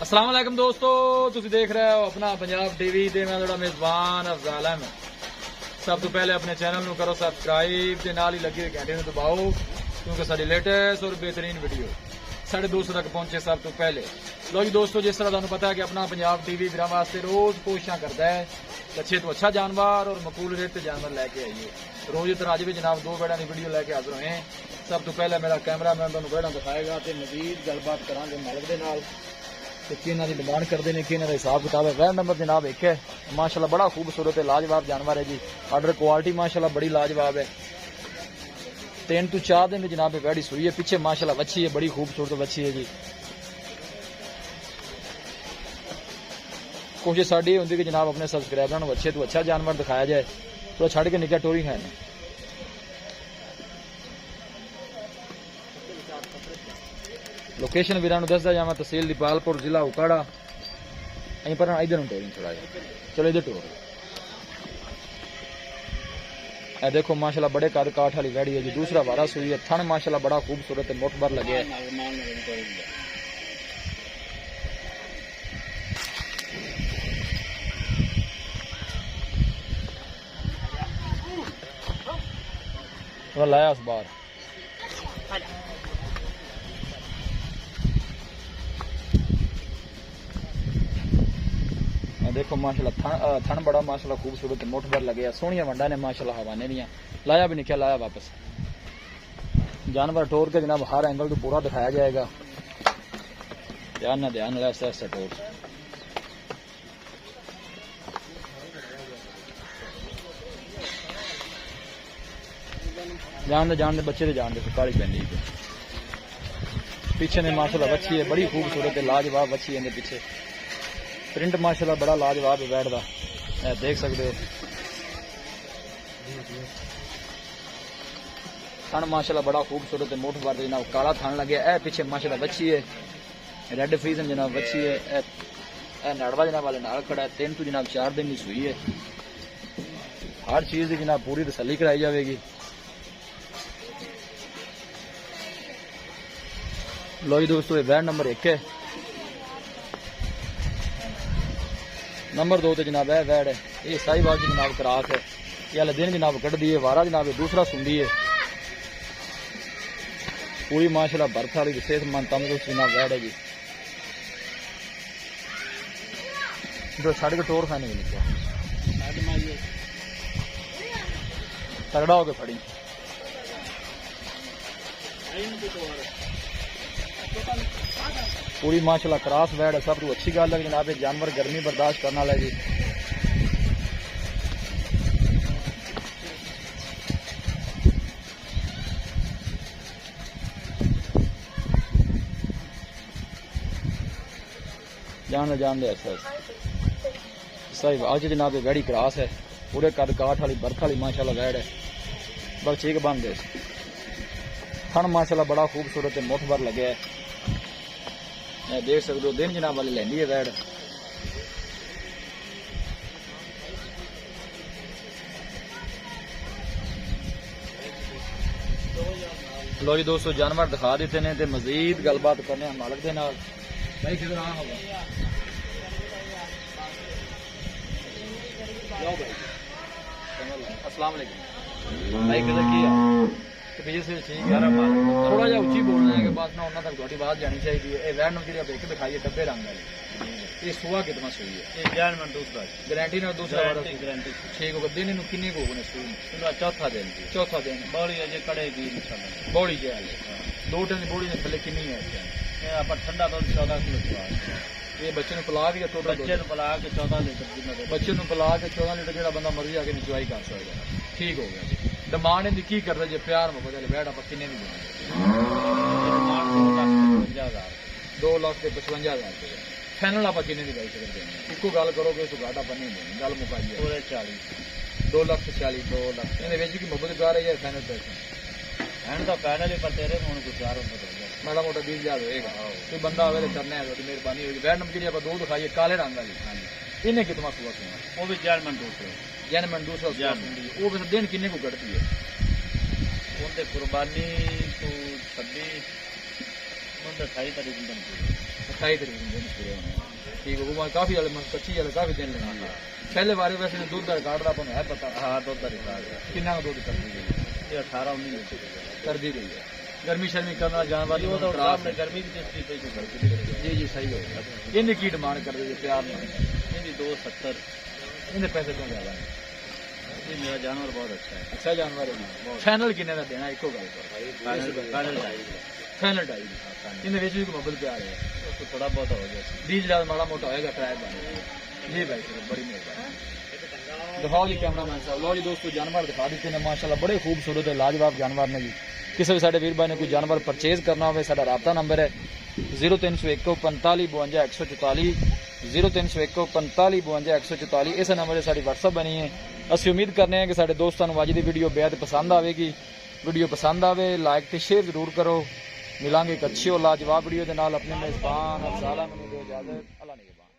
अस्सलाम वालेकुम दोस्तों, तुसी देख रहे हो अपना पंजाब टीवी ते मैं थोड़ा मेजबान अफजाल अहमद। सब तो पहले अपने चैनल ਨੂੰ करो सब्सक्राइब ते नाल ही लगी हुई घंटे ਨੂੰ दबाओ क्योंकि साडी लेटेस्ट और बेहतरीन वीडियो साढ़े 200 तक पहुंचे सब तो पहले। लो जी दोस्तों, जिस तरह तुहानू पता है कि अपना पंजाब टीवी वीरां वास्ते रोज कोशिशां करता है अच्छे तो अच्छा जानवर और मकबूल रेट से जानवर लैके आइए। रोज तरह अज भी जनाब दो बेड़ा की वीडियो लैके हाजिर होए। सब तो पहले मेरा कैमरा मैन तुहानू बेड़ा दिखाएगा तो मजीद गलबात करांगे मालिक दे नाल कि इन्हों की डिमांड करते हैं कि इन्हों का हिसाब किताब है। वह नंबर जनाब एक है, माशाल्लाह बड़ा खूबसूरत है, लाजवाब जानवर है जी। ऑर्डर क्वालिटी माशाल्लाह बड़ी लाजवाब है। 3 to 4 दिन जनाब वैड़ी सुई है, पीछे माशाल्लाह वच्छी है, बड़ी खूबसूरत वच्छी है जी। कोशिश साड़ी होंगी कि जनाब अपने सबसक्राइबर को अच्छे तो अच्छा जानवर दिखाया जाए, तो छड़ के निका टोरी है। लोकेशन वीरां दसदा जावां, तहसील दीपालपुर, जिला उकाड़ा। अं पर इधर टोरी थोड़ा जा, चलो इधर टोर। ए देखो माशाल्लाह बड़े कद काठ वाली वैड़ी है जी। दूसरा वारा सुई है, थन माशाल्लाह बड़ा खूबसूरत है, मुठ भर लगे है। थोड़ा लाया उस बार देखो माशाल्लाह थन बड़ा माशाल्लाह खूबसूरत, मुठ भर लगे, सोहनिया वंडा ने माशाल्लाह हवाने दियां। लाया भी निकल लाया वापस। जानवर टोर के जनाब हर एंगल तो पूरा दिखाया जाएगा। ध्यान ऐसा ऐसा टोर। जान दे बच्चे जान दे काली पैंदी पीछे ने माशाल्लाह वच्छी है, बड़ी खूबसूरत है, लाजवाब वच्छी है। पीछे प्रिंट माशाल्लाह बड़ा लाजवाब है बैठ दा, देख सकते हो। थन माशाल्लाह बड़ा खूबसूरत है, मुठ भर जनाब काला थन लगे। ए पीछे माशाल्लाह वच्छी है, रेड फ्रीजन जनाब वच्छी है। ए नड़वा जनाब वाले नाल खड़ा है। 3 to जनाब 4 दिन की सुई है। हर चीज की जनाब पूरी तसल्ली कराई जाएगी। लो जी दोस्तों, ये वैड नंबर 1 है। नंबर 2 तो जनाब है वैड है, ये साहिवाल की जनाब क्रास है। ये वाले दिन जनाब कट दी है, वारा जनाब दूसरा सुंदी है। पूरी माशाल्लाह बर्फ वाली सेहतमंद तंदुरुस्त जनाब वैड है जी। जो छड़ के टोर खाने में तगड़ा होके फड़ी। पूरी माशाल्लाह क्रास वैड है। सब तो अच्छी गल है जनाब, जानवर गर्मी बर्दाश्त करने वाला है जी। जान दे ऐसा सही आज जनाब वैड़ी क्रास है, पूरे कद काठ वाली बर्फ वाली माशाल्लाह वैड है। बस ठीक बन दे। थन माशाल्लाह बड़ा खूबसूरत है, मुठ भर लगे है, देख सकते हो। दिन जनाब वाली लैंदी है वैड। लो जी दोस्तों, जानवर दिखा देते हैं तो मजीद गलबात करने हैं मालिक दे नाल। भाई किधर आ होगा अस्सलाम वालेकुम भाई, किधर की ठीक है। थोड़ा जहा उची बोलना है कि बस ना उन्होंने तक थोड़ी बात जानी चाहिए। वैन जी आप एक दिखाइए डब्बे रंग वाली, ये सुहा कितना सुई है? दूसरा गारंटी ना दूसरा गारंटी ठीक होगा। दिन इन किन्ने को सुई? चौथा दिन बौड़ी अजे कड़ेगी बौड़ी जो है 2 टन बौड़ी ने थले किन्नी है? आप ठंडा तो 14 किलो। ये बच्चे ने पिला के तो बच्चे पिला के 14 लीटर बच्चे ने पिला के 14 लीटर जो बंदा मर्जी आके निचवाई कर सकता। ठीक हो गया। डिमांड इनकी की करता जे प्यार मोहब्बत वाले बैठ आप किन्ने दी? 2,55,000 रुपये फाइनल आप किन्ने दी गाई सकते हैं? इको गल करो कि घाट आप नहीं देनी, गल मुकाइए। 2,40,000 2 लाख इन की मोहब्बत गा रही है। फाइनल पैसे हैंड तो फाइनल ही पर तेरे फोन कुछ यार माड़ा मोटा 20,000 होएगा। कोई बंदा आवे करने है तो मेहरबानी होगी। वैड नंबर जी आप 2 दिखाइए काले रंग वाली, इन्हें कितना सुबह सुना? वो भी जैनमन दूसरा वो भी दिन किन्ने को कटती है? कुर्बानी तो 26 28 तारीख 28 तरीक ਨੂੰ ਦਿਨ ਪੂਰੇ ਹੋਣੇ ਠੀਕ ਹੋ ਗਿਆ ਕਾਫੀ ਵਾਲੇ ਕੱਚੀ ਵਾਲੇ ਕਾਫੀ ਦਿਨ ਲੈਣਾ ਪਹਿਲੇ ਵਾਰੇ ਵੈਸੇ ਦੁੱਧ ਦਾ ਰਿਕਾਰਡ ਦਾ ਆਪਾਂ ਨੂੰ ਹੈ ਪਤਾ हाँ दूध का रिकॉर्ड है ਕਿੰਨਾ ਕੁ ਦੁੱਧ ਕਰਦੀ ਹੈ ये 18-19 लीटर करदी रही है गर्मी शर्मी करना जानवर वो तो खराब आपने गर्मी की किस्ती पे जो करती है जी जी सही है इन्हें की डिमांड कर दी प्यार में ये 270 इन्हें पैसे क्यों ज्यादा है ये मेरा जानवर बहुत अच्छा है अच्छा जानवर है फाइनल किन्ने का देना एको गल कर फाइनल फाइनल ढाई इन्हें बेच भी मोबाइल प्यार है उसको थोड़ा बहुत हो गया बीज ज्यादा माड़ा मोटा होएगा ट्राई बन जी भाई साहब बड़ी मेहरबानी दिखाओ जी कैमरा मैन साहब लो जी दोस्तों जानवर दिखा देते हैं माशाल्लाह बड़े खूबसूरत है लाजवाब जानवर ने जी किसी भी साडे वीर भाई ने कोई जानवर परचेज करना हो साडा राबता नंबर है 0301 45 52 144 0301 45 52 144 इस नंबर से साडी व्हाट्सएप बनी है असि उम्मीद करने हैं कि साडे दोस्तों को अज दी वीडियो बेहद पसंद आएगी वीडियो पसंद आवे लाइक ते शेयर जरूर करो मिलांगे एक अच्छी और लाजवाब वीडियो के नाल अपने मेजबान अफजाल अहमद को इजाजत अल्लाह निगहबान।